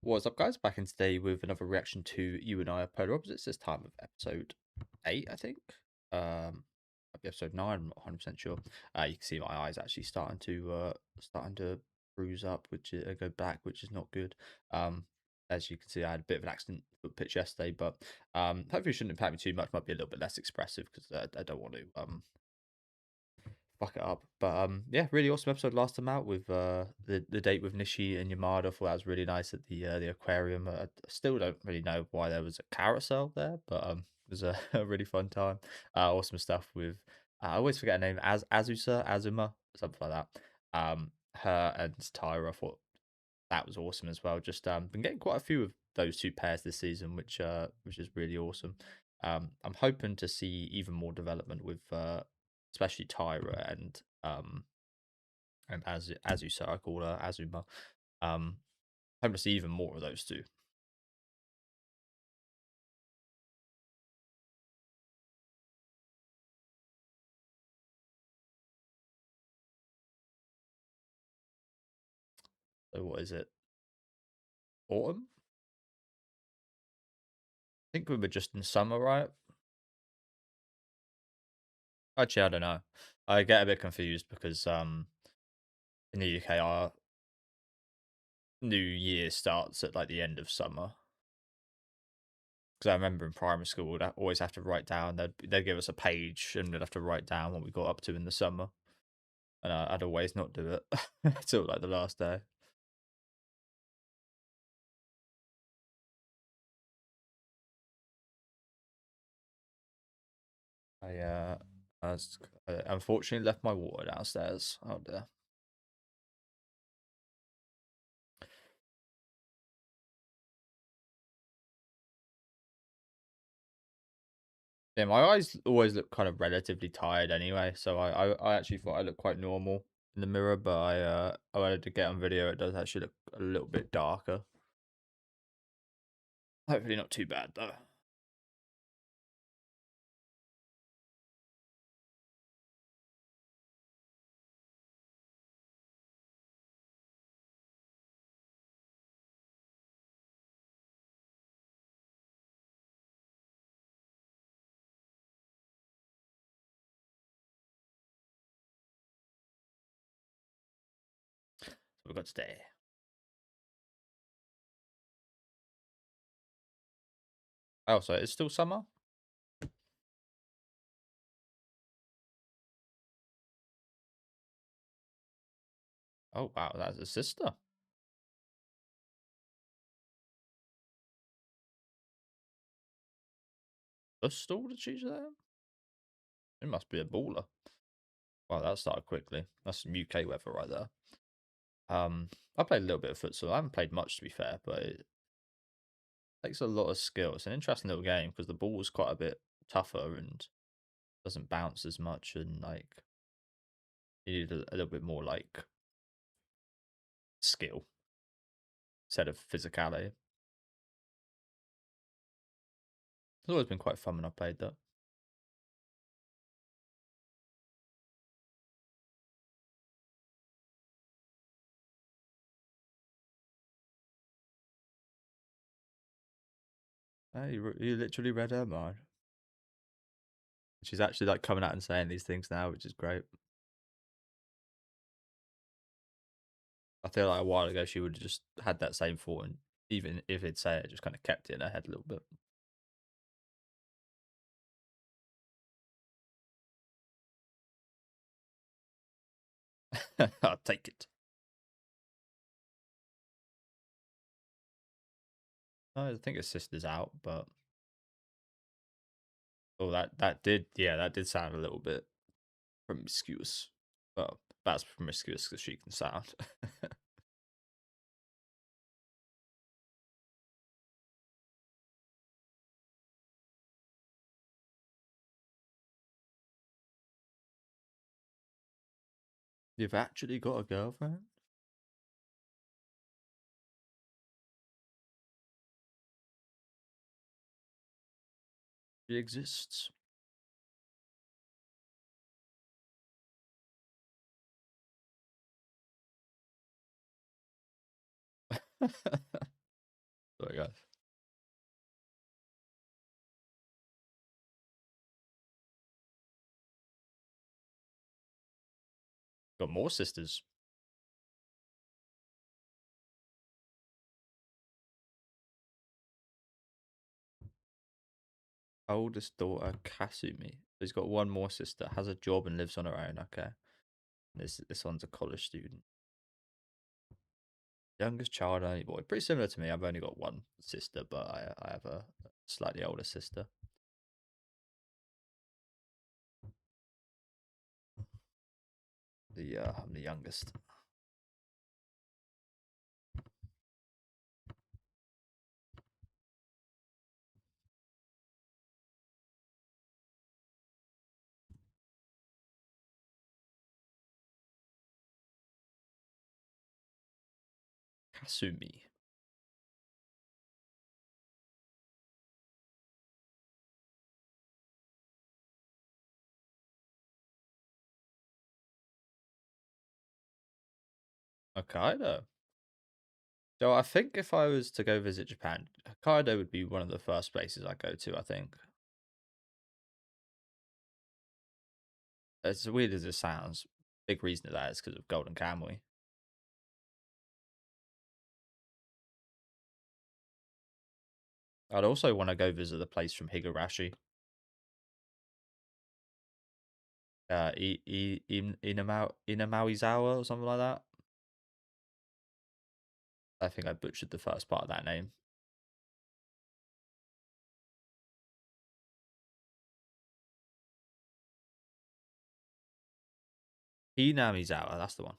What's up, guys? Back in today with another reaction to You and I Are Polar Opposites. This time of episode 8, I think. Might be episode 9. I'm not 100% sure. You can see my eyes actually starting to bruise up, which go back, which is not good. As you can see, I had a bit of an accident foot pitch yesterday, but hopefully it shouldn't impact me too much. Might be a little bit less expressive because I don't want to fuck it up. But yeah, really awesome episode last time out with the date with Nishi and Yamada. I thought that was really nice at the aquarium. I still don't really know why there was a carousel there, but it was a, a really fun time. Awesome stuff with I always forget her name, Azuma, something like that. Her and Tyra. I thought that was awesome as well. Just been getting quite a few of those two pairs this season, which is really awesome. I'm hoping to see even more development with especially Tyra and Azusa, I call her Azuma. Hoping to see even more of those two. So what is it? Autumn? I think we were just in summer, right? Actually, I don't know. I get a bit confused because in the UK our New Year starts at like the end of summer. Because I remember in primary school, we'd always have to write down. They'd give us a page, and we'd have to write down what we got up to in the summer. And I'd always not do it until like the last day. I unfortunately left my water downstairs. Oh dear. Yeah, my eyes always look kind of relatively tired anyway, so I actually thought I looked quite normal in the mirror, but I wanted to get on video. It does actually look a little bit darker. Hopefully not too bad though. So we've got today. Oh, so it's still summer? Oh wow, that's a sister. A stall to choose there? It must be a baller. Wow, that started quickly. That's some UK weather right there. I played a little bit of futsal. I haven't played much to be fair, but it takes a lot of skill. It's an interesting little game because the ball's quite a bit tougher and doesn't bounce as much, and like you need a little bit more like skill instead of physicality. It's always been quite fun when I played that. Hey, you literally read her mind. She's actually like coming out and saying these things now, which is great. I feel like a while ago she would have just had that same thought, and even if it'd say it, just kind of kept it in her head a little bit. I'll take it. I think his sister's out, but oh, that did sound a little bit promiscuous. Well, that's promiscuous because she can sound. You've actually got a girlfriend? She exists. Got more sisters. Oldest daughter, Kasumi. He's got one more sister, has a job and lives on her own. Okay. This one's a college student. Youngest child, only boy. Pretty similar to me. I've only got one sister, but I have a slightly older sister. I'm the youngest. Kasumi. Hokkaido. So I think if I was to go visit Japan, Hokkaido would be one of the first places I go to. I think as weird as it sounds, big reason of that is because of Golden Kamuy. I'd also want to go visit the place from Higurashi, Inamauizawa or something like that. I think I butchered the first part of that name. Inamizawa, that's the one.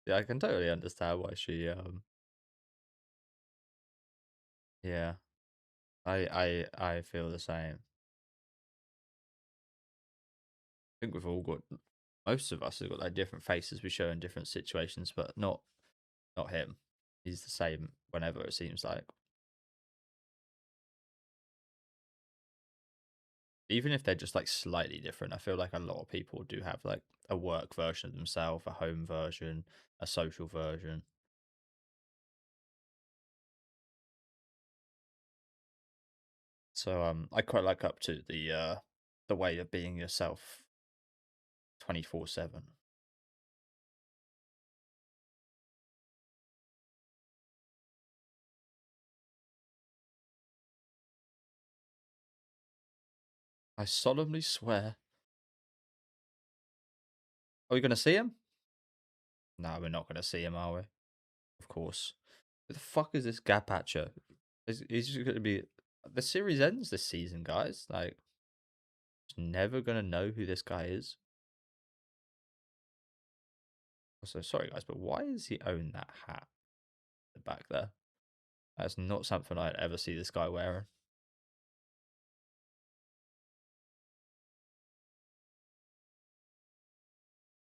Yeah, I can totally understand why she yeah. I feel the same. I think we've all got most of us have got like different faces we show in different situations, but not him. He's the same whenever it seems like. Even if they're just like slightly different, I feel like a lot of people do have like a work version of themselves, a home version, a social version. So I quite like up to the way of being yourself 24/7. I solemnly swear. Are we gonna see him? No, we're not gonna see him, are we? Of course. Who the fuck is this Gapatcher? He's just gonna be the series ends this season, guys. Like, just never gonna know who this guy is. Also, sorry guys, but why does he own that hat back there? That's not something I'd ever see this guy wearing.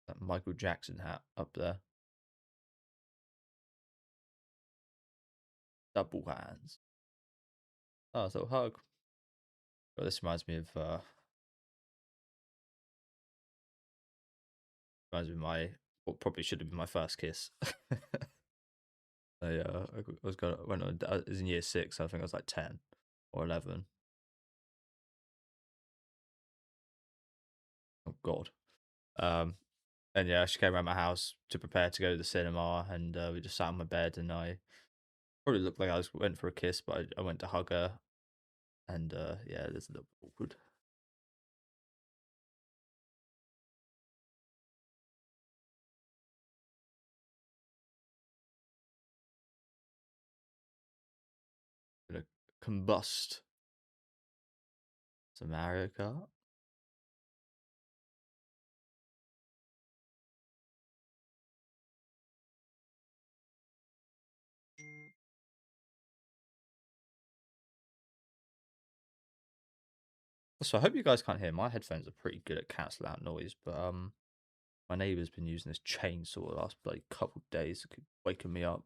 That Michael Jackson hat up there. Double hands. Oh, so hug. Well, this reminds me of my what probably should have been my first kiss. I was going when I was in year six. I think I was like 10 or 11. Oh God. Um, and yeah, she came around my house to prepare to go to the cinema, and we just sat on my bed, and I probably looked like went for a kiss, but I went to hug her, and yeah, it's a little awkward. Gonna combust. It's a Mario Kart. So I hope you guys can't hear. My headphones are pretty good at cancelling out noise, but my neighbour's been using this chainsaw the last like couple of days, waking me up.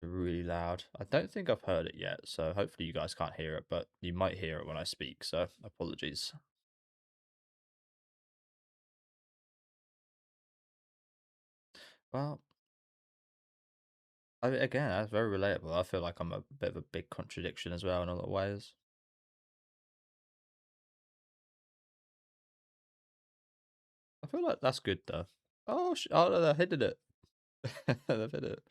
really loud. I don't think I've heard it yet, so hopefully you guys can't hear it, but you might hear it when I speak, so apologies. Well, again, that's very relatable. I feel like I'm a bit of a big contradiction as well in a lot of ways. I feel like that's good though. Oh, oh no, they hit it. They've hit it.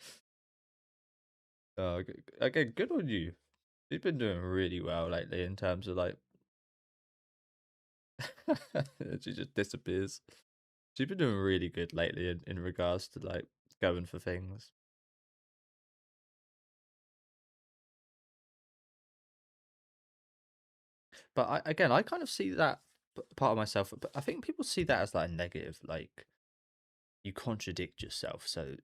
Oh, again, good on you. You've been doing really well lately in terms of like, she just disappears. She's been doing really good lately in regards to like going for things. But again, I kind of see that part of myself. But I think people see that as like a negative, like you contradict yourself. So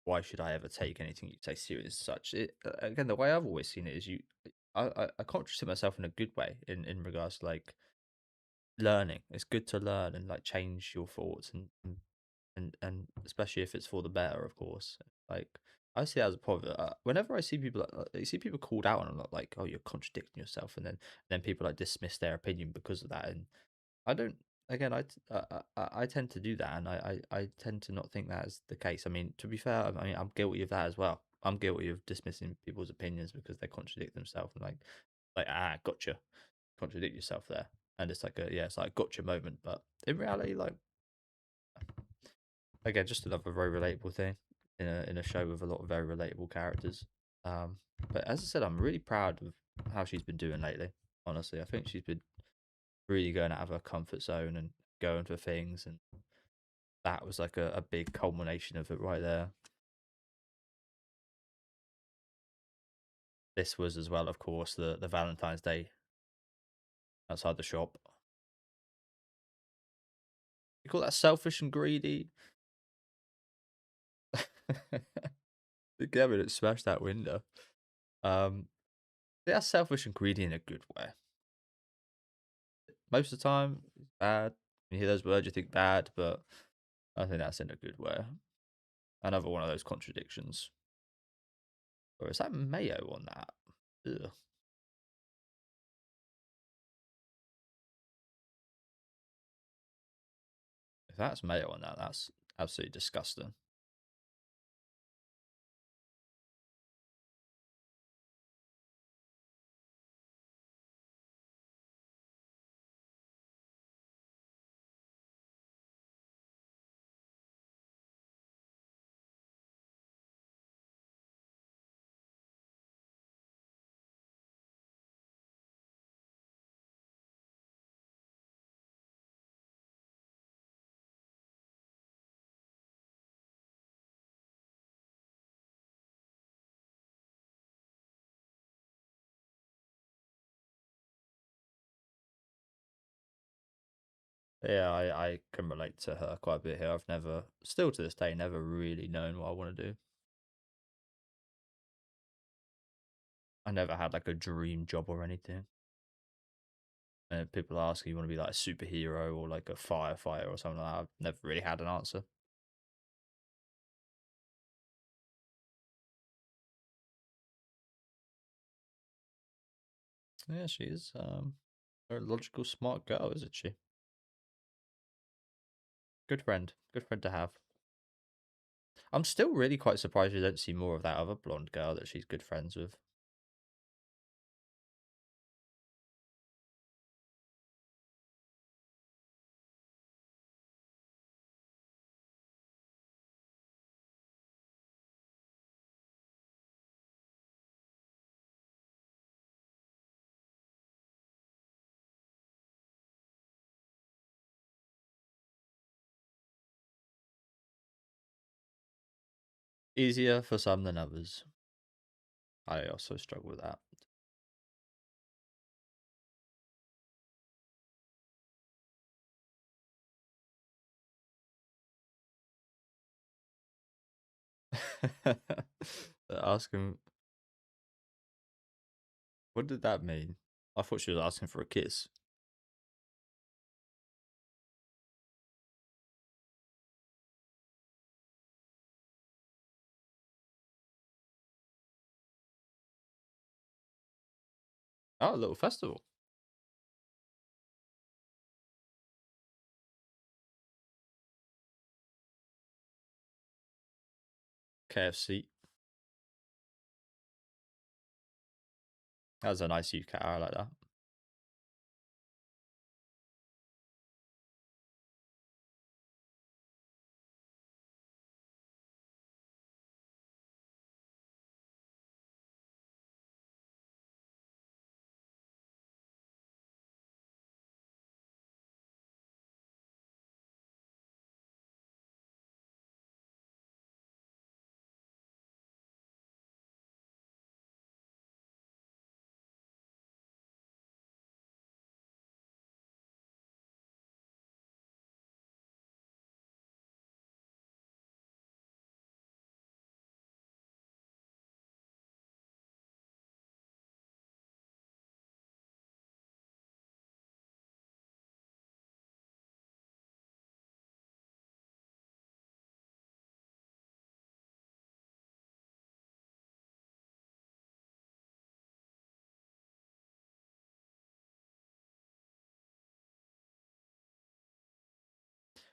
why should I ever take anything you say serious? As such, again, the way I've always seen it is I contradict myself in a good way in regards to like learning. It's good to learn and like change your thoughts and especially if it's for the better, of course. Like I see that as a positive. Whenever I see people, you see people called out on a lot, like, "Oh, you're contradicting yourself," and then people like dismiss their opinion because of that. And I don't. Again, I tend to do that, and I tend to not think that is the case. I mean, to be fair, I mean, I'm guilty of that as well. I'm guilty of dismissing people's opinions because they contradict themselves and gotcha, contradict yourself there, and it's like a yeah, it's like a gotcha moment. But in reality, like again, just another very relatable thing in a show with a lot of very relatable characters. Um, but as I said, I'm really proud of how she's been doing lately. Honestly, I think she's been really going out of her comfort zone and going for things, and that was like a big culmination of it right there. This was as well, of course, the Valentine's Day outside the shop. You call that selfish and greedy? The cabinet smashed that window. Um, that's selfish and greedy in a good way. Most of the time, it's bad. You hear those words, you think bad, but I think that's in a good way. Another one of those contradictions. Or is that mayo on that? Ugh. If that's mayo on that, that's absolutely disgusting. Yeah, I can relate to her quite a bit here. I've never, still to this day, never really known what I want to do. I never had like a dream job or anything. And people ask you want to be like a superhero or like a firefighter or something like that. I've never really had an answer. Yeah, she is. Very logical, smart girl, isn't she? Good friend. Good friend to have. I'm still really quite surprised we don't see more of that other blonde girl that she's good friends with. Easier for some than others. I also struggle with that. Ask him, what did that mean? I thought she was asking for a kiss. Oh, a little festival. KFC. That was a nice UK. I like that.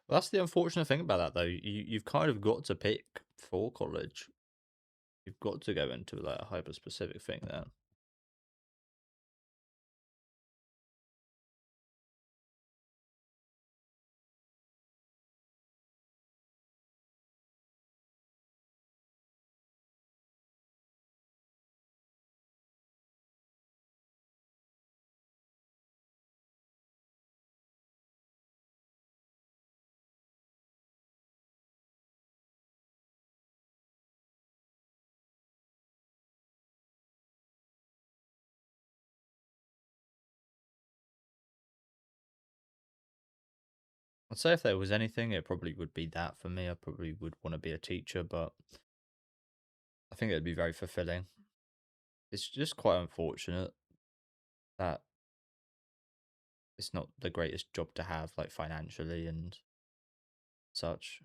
Well, that's the unfortunate thing about that, though. You've kind of got to pick for college. You've got to go into like a hyper specific thing there. I'd say if there was anything, it probably would be that for me. I probably would want to be a teacher, but I think it'd be very fulfilling. It's just quite unfortunate that it's not the greatest job to have, like financially and such.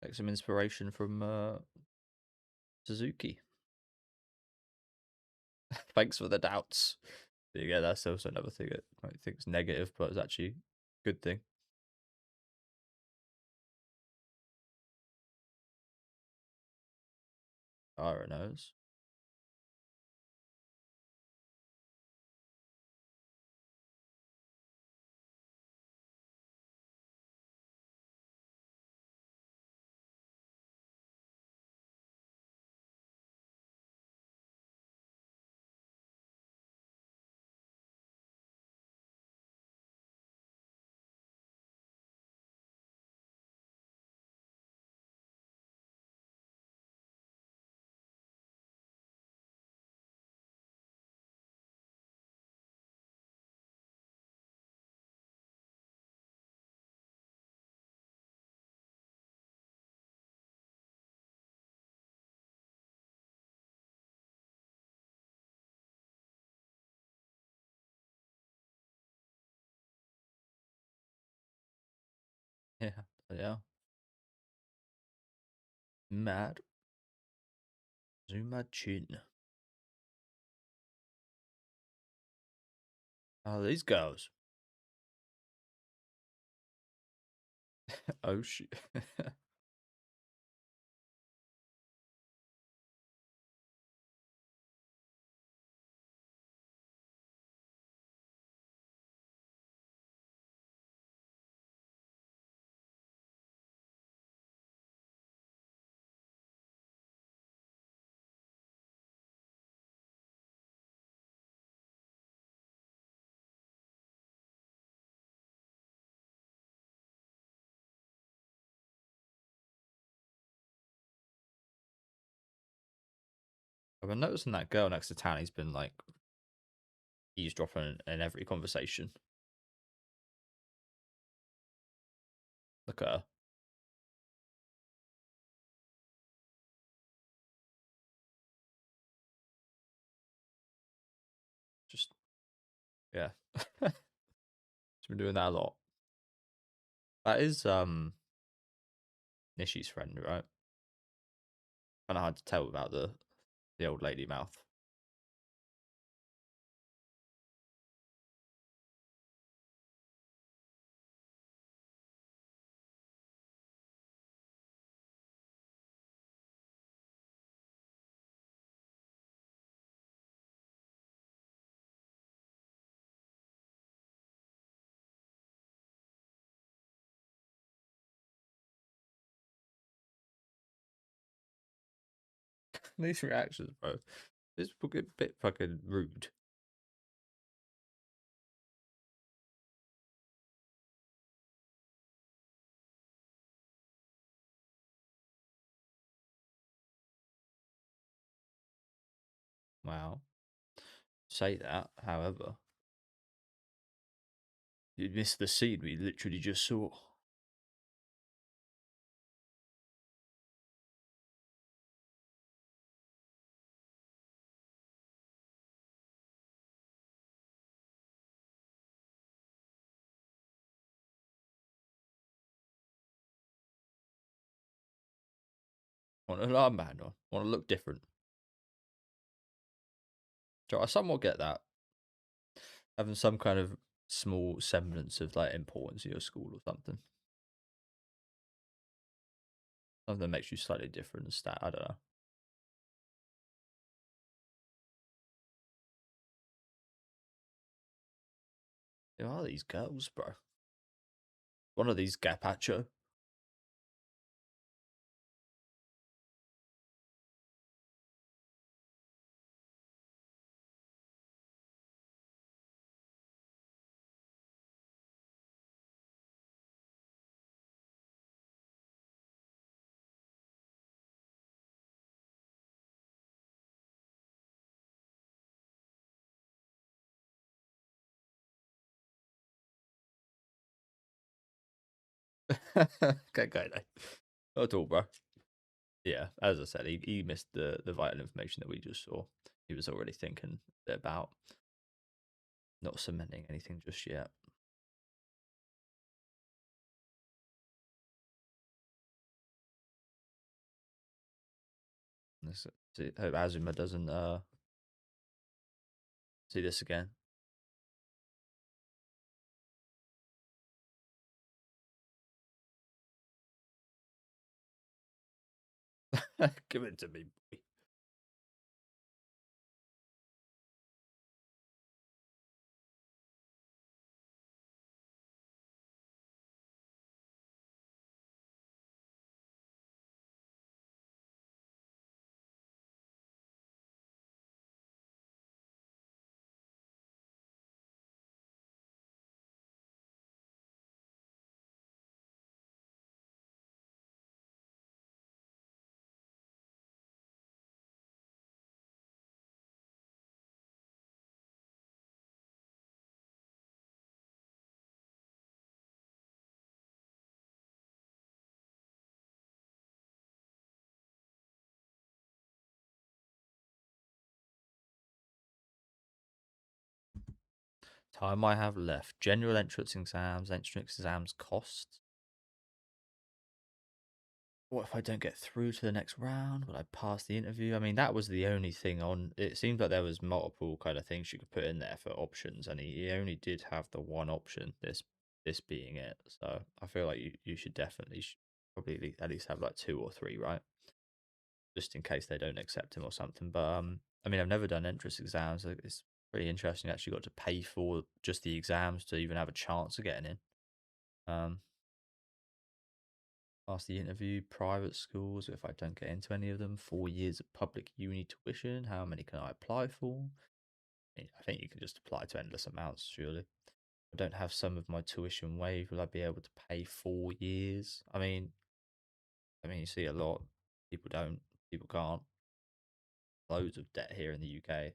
Take some inspiration from Suzuki. Thanks for the doubts. Yeah, that's also another thing that I think is negative, but it's actually a good thing. Ira knows. Yeah, yeah. Mad. Zuma Chin. Oh, these girls. Oh shit. I've been noticing that girl next to Tanny's been like eavesdropping in every conversation. Look at her. Yeah. She's been doing that a lot. That is Nishi's friend, right? Kind of hard to tell without the old lady mouth. These reactions, bro. It's a bit fucking rude. Wow. Say that, however, you missed the scene we literally just saw. Want an armband on? Want to look different? So I somewhat get that. Having some kind of small semblance of like importance in your school or something. Something that makes you slightly different and stat. I don't know. Who are these girls, bro? One of these Gapacho. Okay, go then. Not at all, bro. Yeah, as I said, he missed the vital information that we just saw. He was already thinking about not cementing anything just yet. Hope Azuma doesn't see this again. Give it to me, boy. Time I have left. General entrance exams cost. What if I don't get through to the next round? Will I pass the interview? I mean, that was the only thing on. It seemed like there was multiple kind of things you could put in there for options, and he only did have the one option. This being it. So I feel like you should definitely probably at least have like two or three, right? Just in case they don't accept him or something. But I mean, I've never done entrance exams. It's pretty interesting. You actually got to pay for just the exams to even have a chance of getting in. Um, Pass the interview, private schools, if I don't get into any of them, 4 years of public uni tuition, how many can I apply for? I think you can just apply to endless amounts, surely. I don't have some of my tuition waived, will I be able to pay 4 years? I mean, you see a lot. People don't, people can't. Loads of debt here in the UK,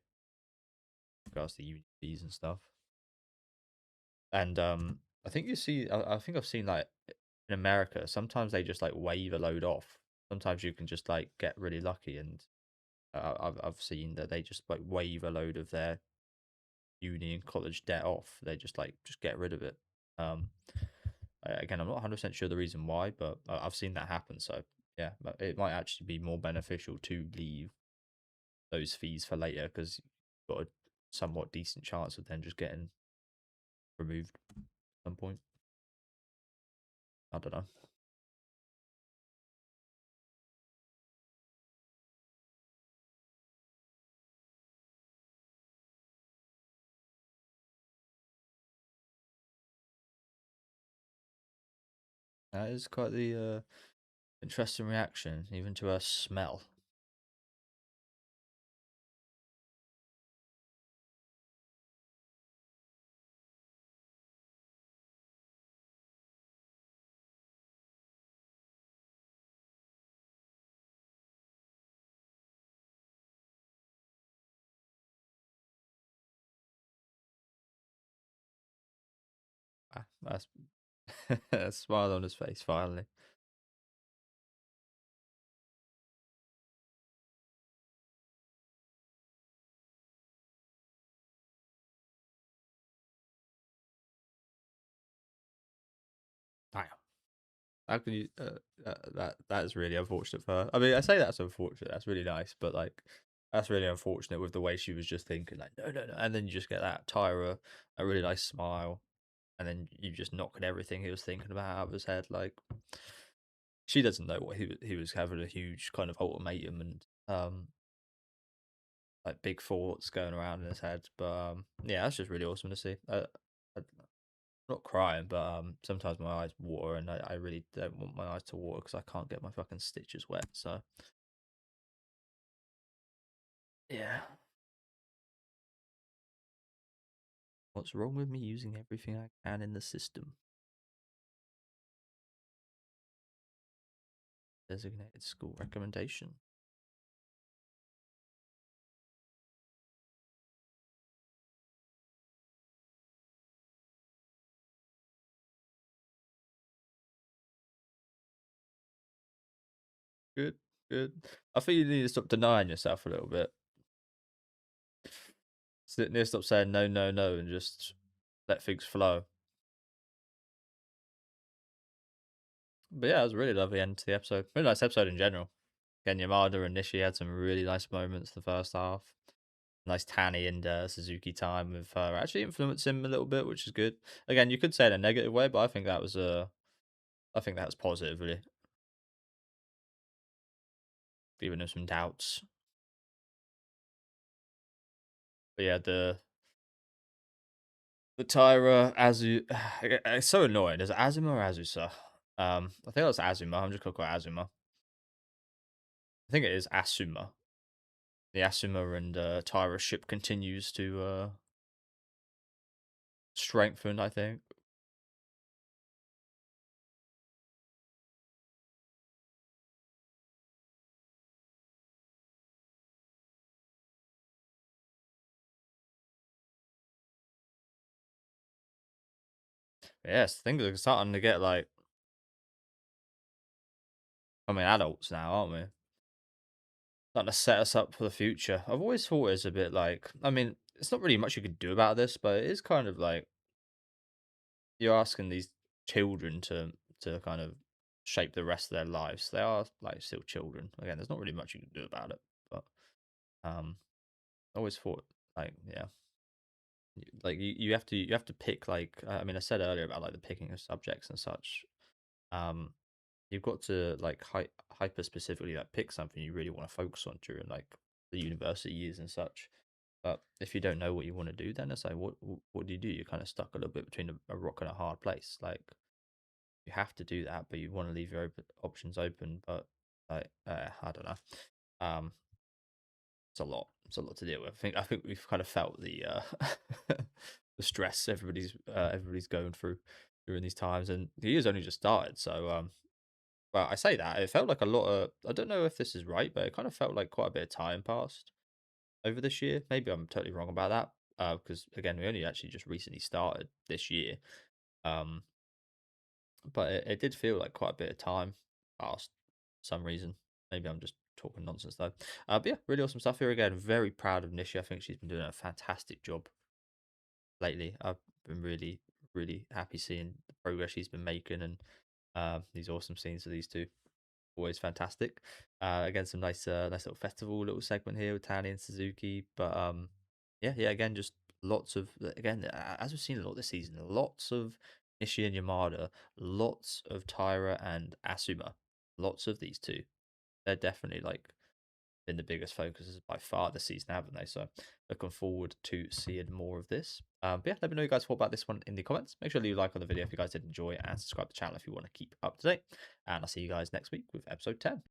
regards to uni fees and stuff. And I think you see, I think I've seen like in America, sometimes they just like waive a load off. Sometimes you can just like get really lucky and I've seen that they just like waive a load of their uni and college debt off. They just get rid of it. Um, Again, I'm not 100% sure the reason why, but I've seen that happen. So yeah, but it might actually be more beneficial to leave those fees for later because you've got a somewhat decent chance of then just getting removed at some point. I don't know. That is quite the interesting reaction, even to a smell. Ah, that's a smile on his face finally. Damn. How can you? That is really unfortunate for her. I mean, I say that's unfortunate. That's really nice, but like, that's really unfortunate with the way she was just thinking. Like, no, no, no, and then you just get that Tyra, a really nice smile, and then you just knocked everything he was thinking about out of his head. Like, she doesn't know what he was having a huge kind of ultimatum and like big thoughts going around in his head. But yeah, that's just really awesome to see. I'm not crying, but sometimes my eyes water, and I really don't want my eyes to water because I can't get my fucking stitches wet. So yeah, what's wrong with me using everything I can in the system? Designated school recommendation. Good, good. I think you need to stop denying yourself a little bit. Need to stop saying no, no, no, and just let things flow. But yeah, it was a really lovely end to the episode. Really nice episode in general. Again, Yamada and Nishi had some really nice moments the first half. Nice Tanny and Suzuki time with her actually influenced him a little bit, which is good. Again, you could say it in a negative way, but I think that was I think that was positive, really, giving him some doubts. But yeah, the Tyra Azu, it's so annoying. Is it Azuma or Azusa? I think that's Azuma. I'm just gonna call it Azuma. I think it is Asuma. The Asuma and Tyra ship continues to strengthen. I think. Yes, things are starting to get like. I mean, adults now, aren't we? Starting to set us up for the future. I've always thought it's a bit like. I mean, it's not really much you could do about this, but it is kind of like you're asking these children to kind of shape the rest of their lives. They are like still children. Again, there's not really much you can do about it. But um, I always thought like yeah, like you have to pick like I mean I said earlier about like the picking of subjects and such. Um, you've got to like hyper specifically like pick something you really want to focus on during like the university years and such. But if you don't know what you want to do, then it's like what do you do? You're kind of stuck a little bit between a rock and a hard place. Like you have to do that, but you want to leave your options open. But like I don't know. It's a lot. It's a lot to deal with. I think we've kind of felt the the stress everybody's going through during these times, and the year's only just started. So but I say that it felt like a lot of. I don't know if this is right, but it kind of felt like quite a bit of time passed over this year. Maybe I'm totally wrong about that. Because again, we only actually just recently started this year. Um, but it did feel like quite a bit of time passed for some reason. Maybe I'm just talking nonsense though. But yeah, really awesome stuff here again. Very proud of Nishi. I think she's been doing a fantastic job lately. I've been really happy seeing the progress she's been making, and these awesome scenes of these two. Always fantastic. Again, some nice little festival little segment here with Tani and Suzuki. But yeah. Again, just lots of again as we've seen a lot this season, lots of Nishi and Yamada, lots of Tyra and Asuma, lots of these two. They're definitely like been the biggest focuses by far this season, haven't they? So looking forward to seeing more of this. But yeah, let me know you guys thought about this one in the comments. Make sure to leave a like on the video if you guys did enjoy, and subscribe to the channel if you want to keep up to date. And I'll see you guys next week with episode 10.